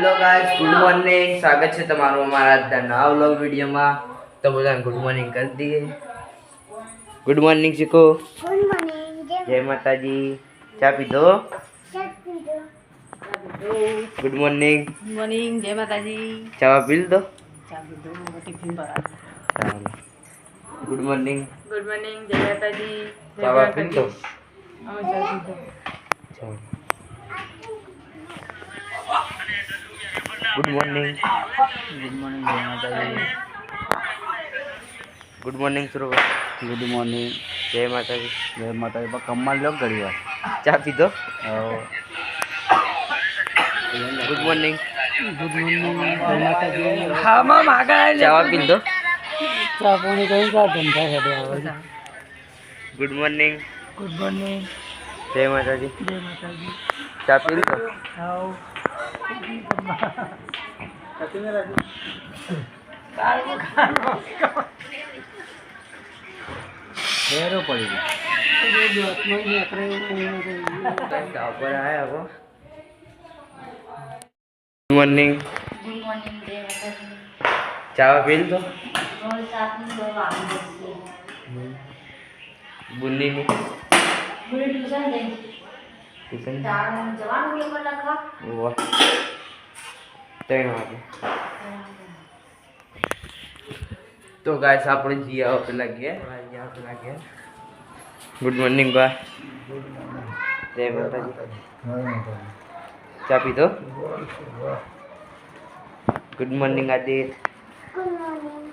Hello guys, good morning. સ્વાગત છે તમારું અમારા આજના નવા વ્લોગ વિડીયોમાં. તો બધાને ગુડ મોર્નિંગ કરી દઈએ. ગુડ મોર્નિંગ શીખો. Good morning. જય માતાજી. ચા પીધો? Good morning. Good morning. જય માતાજી. ચા પી લીધો? ચા પીધો. ટિફિન ભરા. Good morning. Good morning. જય માતાજી. ચા પી લીધો? અમે ચા પીધો. Good morning. Good morning. જય Mataji. Good morning Saurabh. Good morning. જય માતાજી. જય માતાજી. પણ કમમાં લો ઘડી વાર. ચા પીધો? Good good morning. મોર્નિંગ. જય માતાજી. ખાવામાં માગા ચા પી લીધો? ચા પાણી કરી ધંધા હેડે. Good morning. Good morning. જય માતાજી. જય માતાજી. ચા પી લીધો? આવો. હેરો પડી ગયો. Good morning. Good morning. જય માતાજી. ચા પી લીધો? રોજ સાપની દવા આવી જશે. બુન્નીની મુરે ટ્યુશન જઈ. ટ્યુશન તારું જવાનું પેપર લખવા. વાહ 3 વાગે. તો ગાઈસ આપણે જઈએ પેલા ગયા. ગુડ મોર્નિંગ બા. જય માતાજી. ચા પીધો? Good morning Aadit. Good morning.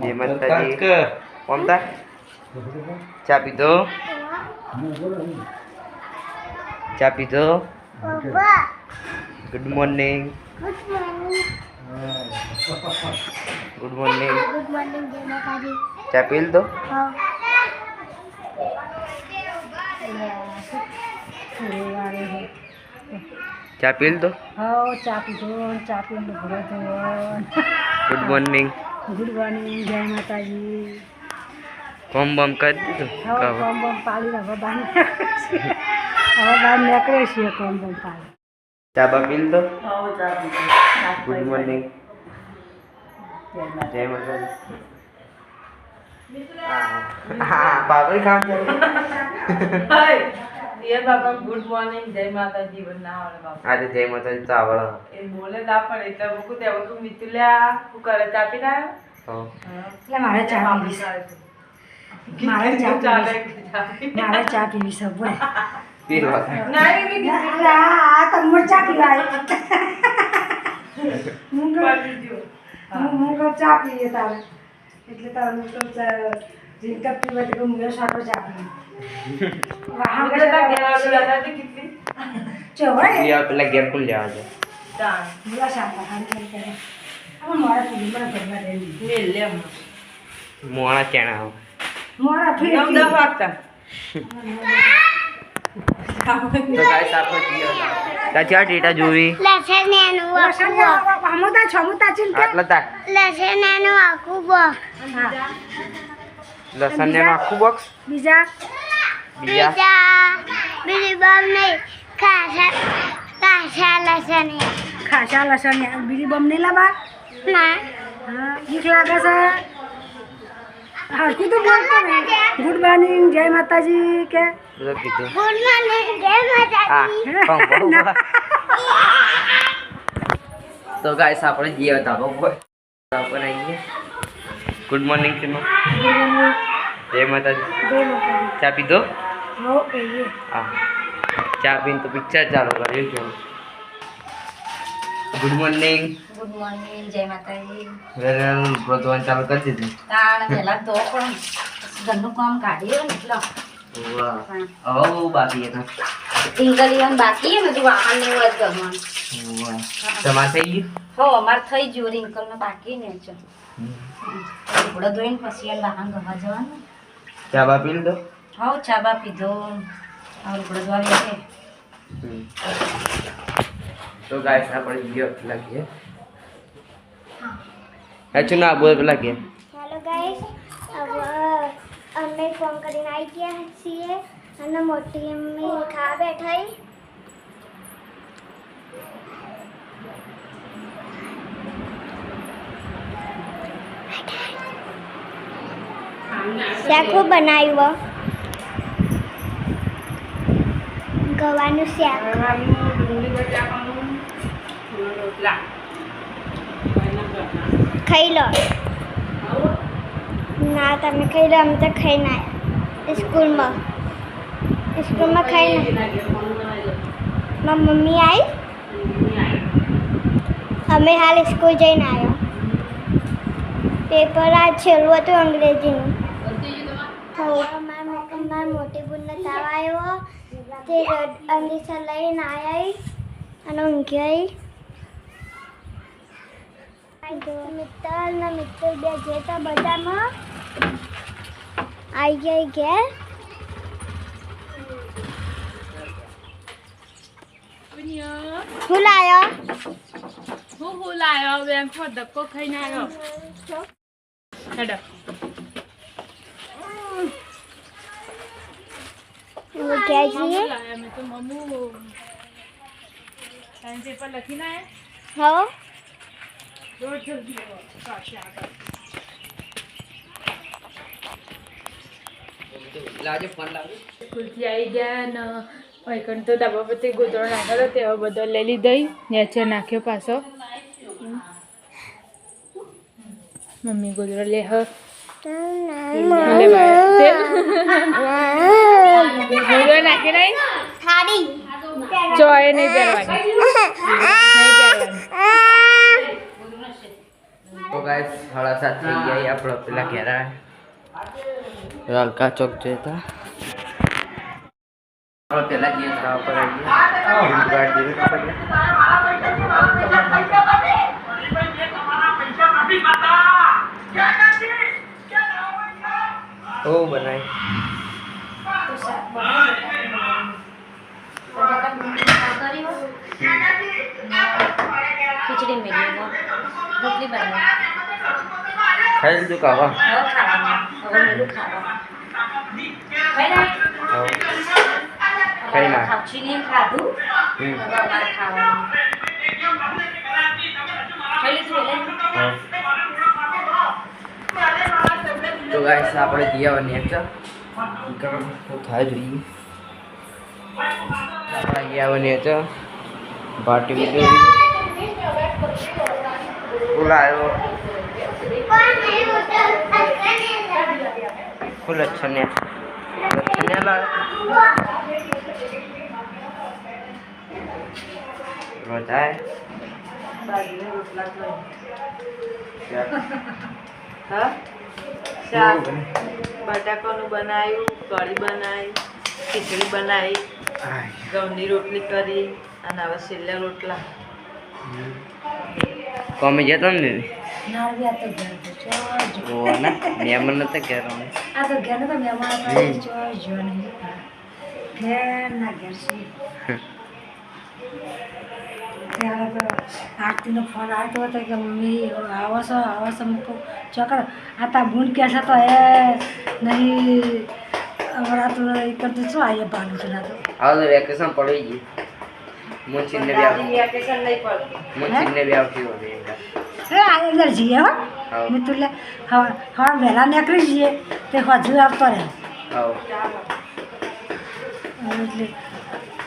જય માતાજી. મમતા ચા પીધો? ચા પીધો? પપ્પા. Good morning. Good morning. Good morning. Good morning. જય માતાજી. ચા પી લીધો? હા. ચા પી લીધો? ચા પીધો. ચા પીને ભરો થયો. Good morning. Good morning. જય માતાજી. કોમ બમ કરી દીધું? હવે કોમ બમ પાડી હવે બહાર નીકળે છે. કોમ બમ પાડી. ચા બા પી લીધો? ચા પીધો. Good morning. જય માતાજી. હા પાપડી ખામ એ બાપા ગુડ મોર્નિંગ. જય માતાજી. ના આવડે બાપા. આજે જય માતાજી તો આવડે. એ બોલે ના પણ એટલે મૂકું તે તું મિતુલ્યા શું કરે? ચા પી લાયો? એટલે મારે ચા પીવી છે. મારે ચા પીવી છે. મારે ચા પીવી છે. બોલ. પીવા આ તમર ચા પીવાય. હું ચા પીએ તારે એટલે તારે હું તો જીનકા પીવા તો હું સાટો ચા પીએ. ચવાય પેલા ઘેર ખુલ જવા છે. બોલા સાટા ખાલી કરે. હવે મારા પૂરી મને ઘરમાં રહેવી. મોણા કેણા આવ. મારા ફીર તો ગાઈસ આપણે જીઓ તાચા ડેટા જોવી આટલા તા લસણ ને આખું બોક્સ. બીજા ખાસા લસણ બીજી બમ નહીં લાવવા. ભીખ લાગે છે. હરકું તો બોલતો ને. Good morning. જય માતાજી કે બધું કીધું. Good morning. જય હા તો ગાઈસ આપણે જીઓ ધાબો પર આવીએ. ગુડ મોર્નિંગ ચનો. જય માતાજી. ચા પીધો? હા ચા પીને તો પિક્ચર ચાલુ કર્યું છે. Good morning. Good morning. જય માતાજી. પ્રદવાન ચાલુ કરી દીધું. તાણ પહેલા તો પણ ઘરનું કામ કાઢ્યું ને એટલે વાહ ઓ બાકી હતા. ટીંગલીઓન બાકી હે ને તું વાહન ને વાત ગમન. વાહ તમાર થઈ ગયું? હો અમાર થઈ ગયું. રિંકલ ને બાકી ને છે. થોડા ધોઈને પછી એને વાહન ગવા જવાનું. ચા બા પી લીધો? હો ચા બા પીધો. હવે થોડા ધોવા બેઠે. તો ગાઈસ આપણે જીઓ લાગીએ. હેચું ના બોલ પેલા કે હેલો ગાઈસ, હવે અમે ફોન કરીને આવી ગયા છીએ અને મોટી મમ્મી ખાવા બેઠા. શાક બનાવ્યું ગવાનું શાક ડુંગળી બટાકાનું રોટલા ખાઈ લો ના તમે ખાઈ લો અમે તો ખાઈને આવ્યા સ્કૂલમાં ખાઈને મારી મમ્મી આવી અમે હાલ સ્કૂલ જઈને આવ્યા પેપર આ છેલ્લું હતું અંગ્રેજીનું મારા મોટી બુનને તાવ આવ્યો તે અંગીસર લઈને આવ્યા અને ઊંઘી મિત્તલ ને મિત્તલ બે જે તો બધામાં આવી ગઈ ઘેર શું લાયો હું લાયો બેન ફો ધક્કો ખાઈને આવ્યો હેડો ક્યાં છીએ લાયા મેં તો મમ્મુ સાયન્સ પેપર લખીને હો રોજ જલ્દી આવો પાછા આગળ લાવજો ફોન લાવજો સ્કૂલથી આવી ગયા ને વૈકણ તો ધાબા પરથી ગોદડો નાખ્યો હતો તેવો બધો લઈ લીધી નીચે નાખ્યો પાછો મમ્મી ગોદડો લે હ ગોદડો નાખી નહીં થાળી ચોય નહીં પહેરવાની તો ગાઈસ 7:30 થઈ ગયા આપણો પેલા ઘેરા હલકા ચોક જતા આપણે પેલા જે ખાવા પર ઓ બનાય ખીચડી મેલી રોટલી બનાવી ખાઈ લીધું કાવા હવે મેલું ખાવા ખાઈ ના ખાવછી નહીં ખાધું હવે અમારે ખાવાનું ખાઈ લીધું એટલે તો ગાઈસ આપણે ગયા નેક્સ્ટ શું થાય જોઈએ આપણે ગયા નેક્સ્ટ પાર્ટી બીજું બોલાયો ફૂલ અચ્છા ને बताए હા શાક બટાકાનું બનાવ્યું કઢી બનાવી ખીચડી બનાવી ઘઉંની રોટલી કરી અને હવે છેલ્લા રોટલા કોમે જતો ને નાળવી આ તો ઘર તો જો ઓ ના મેમન નતા ઘેર અમે આ તો ઘર તો મહેમાન હતા જો નહીં ઘેર ના ઘેર છે ત્યારે તો આરતીનો ફોન આવતો હતો કે મમ્મી આવો છો મૂકો ચોકડ આ તા બૂન કહેશે તો એ નહીં હમણાં તો એ કરતું શું આવીએ ભાડું છે તો આવો તો વેકેશન પડી ગઈ મુંચીને બી આવતી વેકેશન નહીં પડતું મુંચીને બી આવતી હોય એ આ અંદર જઈએ હો હા. મેં તું લે હવા વહેલા નીકળી જઈએ તે હજુ આવતો રહે આવો એટલે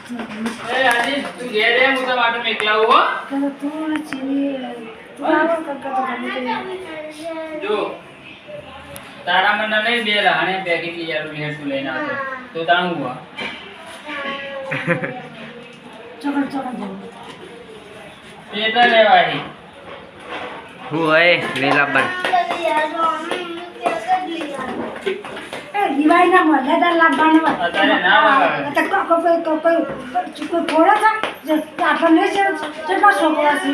તું ઘેર રે હું તો માટો મેકલાવું હો તો તું ચીની તું આવો કરતો તો ગમે તે જો તારા મને નહીં બે લહાણે પેકેટ લઈ આલું ઘેર તું લઈને આવતો તો તાણું હો ચોકડ જવું એ તો લેવાય હું હોય નીલાબન દિવાળીના મજાદાર લાવવાનો અત્યારે ના લાવે. કોઈ ફોડો છે આપણને કેટલો છોકરો છે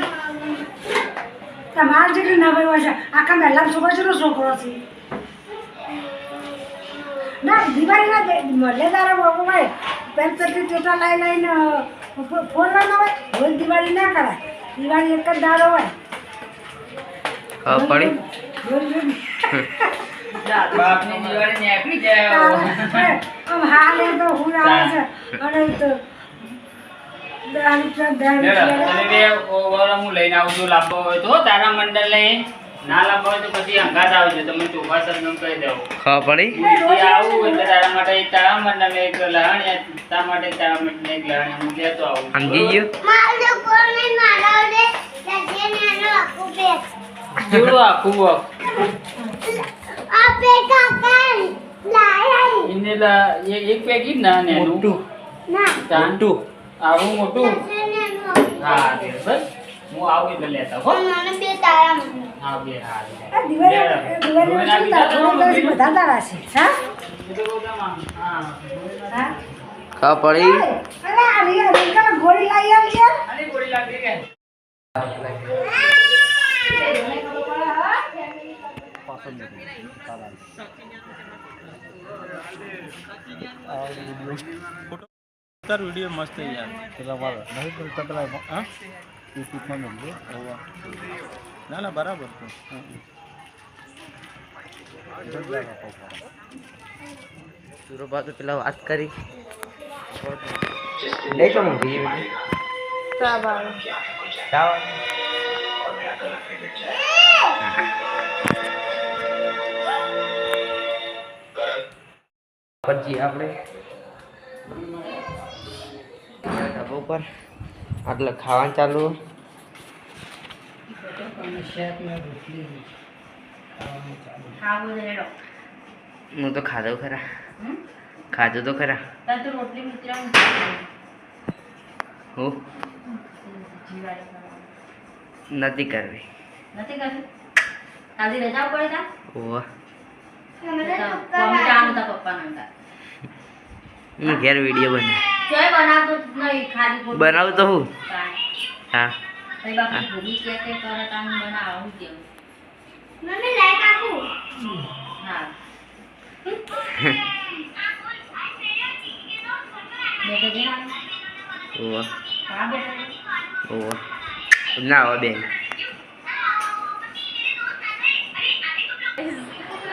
તમારે જેટલી ના ભાઈ છે આખા મહેલા છોકરો છે છોકરો છે ના દિવાળીના મજાદાર ભાઈ પેન પેટી ચોટા લઈને ફોડવાના હોય રોજ દિવાળી ના કરાય દિવાળી એક જ દાડો હોય પડી રોજ રોજ બાપની દિવાળી નીકળી જાય આમ હાલ એ તો હું આવે છે અને તો 10 રૂપિયા તને બે ઓવર હું લઈને આવું છું લાંબો હોય તો તારા મંડળ લઈ ના લાવવા હોય તો પછી અંગાત આવજો તમે ચોખા શબ્દમાં કહી દેવો ખબર પડી ભૂલથી આવું એટલે તારા માટે એક તારા માટે ને એક લહાણિયા તારા માટે તારા માટે ને એક લહાણિયા હું લેતો આવું સમજી ગયો મારો કોને મારાવડે લજેને આનો આખું પેક કેવું આખું વખ આ પેક કાકા લાય એને એક પેકેટ ના ને મોટું ના મોટું આવું મોટું લજેને આનો હા તે બસ હું આવું એટલે લેતા હો મને બે તારા મને હા બે હા આ દિવાળી શું તારા બધા તારા છે હા હા હા ખબર પડી અરે આ રીંગણ ગોળી લાવી આવજે અરે ગોળી લાગી કે તાર વિડીયો મસ્ત યાર પેલા વાળો નહીં બોલતા પેલા હા યુટ્યુબમાં મળજો ના ના બરાબર છે સુરભા તો પેલા વાત કરી નહીં તો હું ગઈ પછી આપણે ધાબા ઉપર આટલે ખાવાનું ચાલુ હું તો ખાધો ખરા ખાધું તો ખરા હું નથી કરવી ઓહ હું ઘેર વિડીયો બનાવું તો હું હા મને લાઈક આપું ઓહ ઓહ ના હવે બેન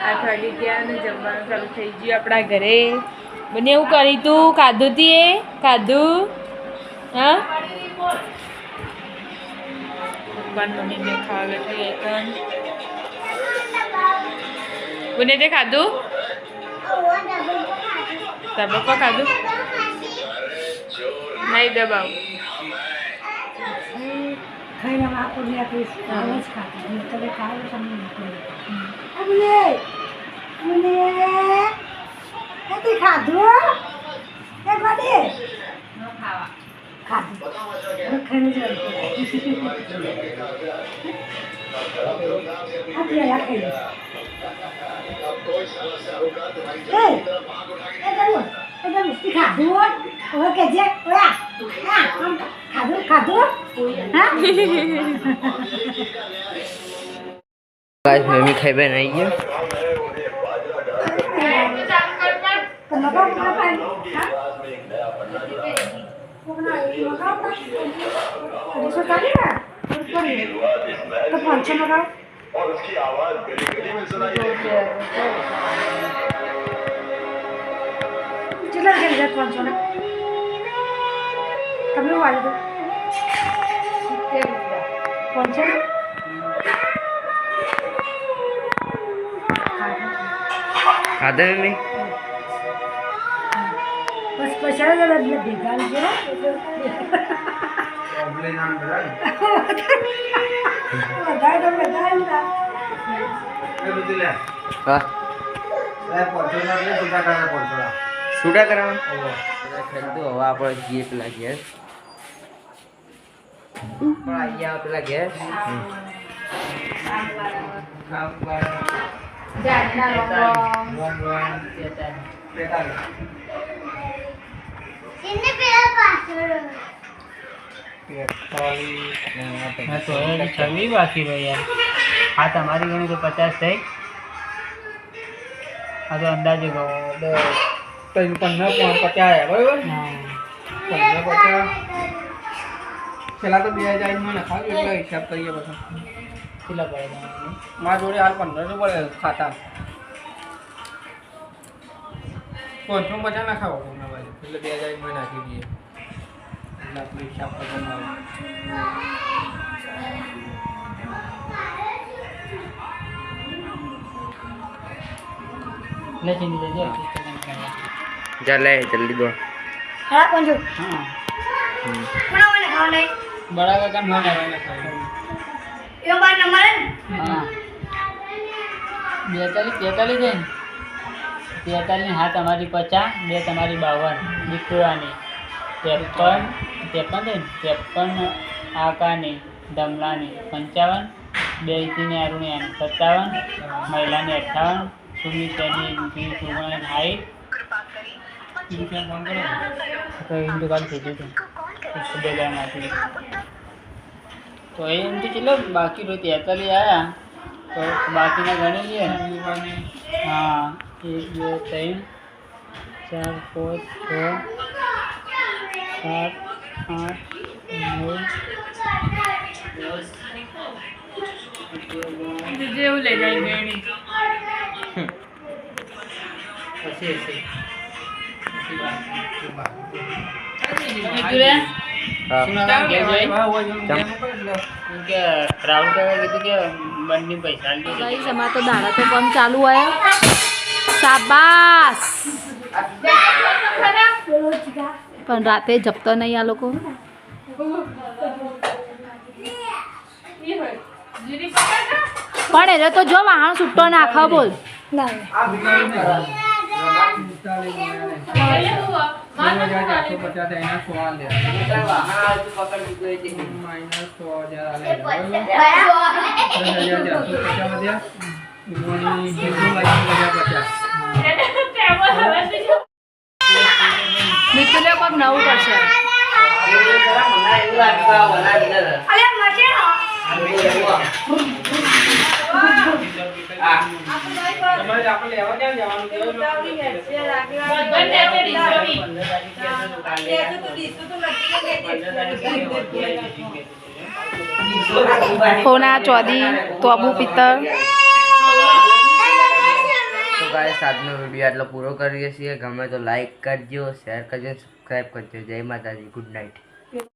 8 વાગે ગયા અને જમવાનું ચાલુ થઈ ગયું આપણા ઘરે મને એવું કરી તું ખાધું તી એ ખાધું હા ભગવાન મમ્મીને ખાવા બેઠી એકન બને તે ખાધું તાર પપ્પા ખાધું નહીં દબાવ ખાઈને આખો ને આપીશ આવો જ ખાતા તમે ખાવ તમને અમને મને એ ખાધું એ ગોડી ખાધું ખાઈને જાય આ પેલા ખાઈ ખાધું ઓકે જે ઓયા ખાધું ખાધું હા ગાઈસ મમ્મી ખાઈ બેન આવી ગયો તમે વાળી દો 500 ખાધા મમ્મી બસ પૈસા ભેગા હા સુડા કરાવવા ખેલતું હવે આપણે જઈએ પેલા ઘેર પણ આવી ગયા પેલા ઘેર એને પેલા પાછળ છવી બાકી ભાઈ યાર હા તમારી ગણી તો 50 થઈ આ તો અંદાજે ત્રણ 50 બરાબર પેલા તો 2000 માં નખાવ્યું એટલે હિસાબ કરીએ પછી કેટલા પડે મારા જોડે હાલ 1500 પડે ખાતા 550 નખાવો એટલે 2000 માં નાખી દઈએ એટલે આપણે હિસાબ કરવાનો લખી દીધો જો પુસ્તક જા લે જલ્દી દો હા કોંજો હા કોના મને ખાવ નહીં બડા કાકા નો લેવાના એનો બાર નંબર હે હા 42 છે ને 43 ની હાથ અમારી 50 બે તમારી 52 દીકરાની 53 છે ને 53 આકાની દમલાની 55 બે ઇંચની અરુણિયાની 57 મહિલાની 58 સુમિત્રાની સુગુણાની હાઈટ તો હિન્દુ કાલ થઈ ગયું બેગામાંથી તો એમ તો ચલો બાકી તો 43 આવ્યા તો બાકીના ગણી લઈએ હા 1 2 3 4 5 6 7 8 9 જેવું લઈ જાય ગણી રાહુલ કાકા કીધું કે બંને પૈસા ગાઈસ અમારા તો દાડા તો કામ ચાલુ હોય શાબાશ પણ રાતે જપતો નહીં આ લોકો પણ એને તો જો વાહણ છૂટો નાખો બોલ ના મિતુલે કોઈક નવું કરશે અલે મજે હોના ચોદી તોબુ પિત્તર તો ગાઈસ આજનો વિડીયો આટલો પૂરો કરીએ છીએ ગમે તો લાઈક કરજો શેર કરજો સબસ્ક્રાઈબ કરજો જય માતાજી ગુડ નાઇટ